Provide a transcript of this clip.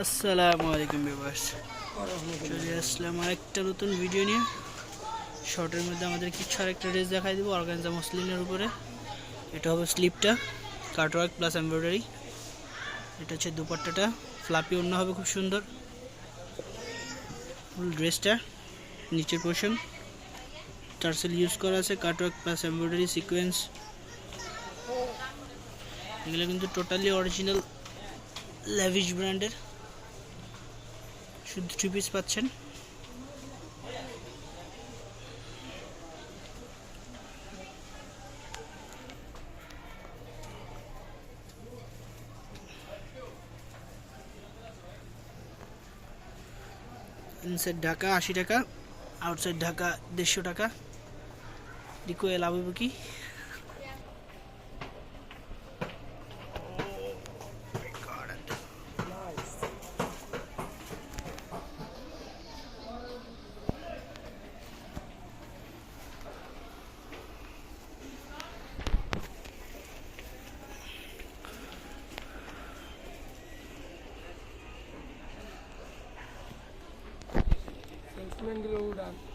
আসসালামু আলাইকুম ভিউয়ার্স, চলে আসলাম আরেকটা নতুন ভিডিও নিয়ে। শর্টের মধ্যে আমাদের কিছু আরেকটা ড্রেস দেখাই দেবো অর্গানজা মসলিনের উপরে। এটা হবে স্লিপটা, কাটওয়ার্ক প্লাস এমব্রয়ডারি। এটা হচ্ছে দুপাট্টাটা, ফ্লাপি ওড়না হবে খুব সুন্দর। ফুল ড্রেসটা নিচের পোর্শন টার্সেল ইউজ করা আছে, কাটওয়ার্ক প্লাস এমব্রয়ডারি সিকোয়েন্স। এগুলো কিন্তু টোটালি অরিজিনাল ল্যাভিশ ব্র্যান্ডের। শুধু 3 পিস পাচ্ছেন। ইনসাইড ঢাকা 80 টাকা, আউটসাইড ঢাকা 150 টাকা। দিকো এ লাভ হবে কি? Salesman dulu udah.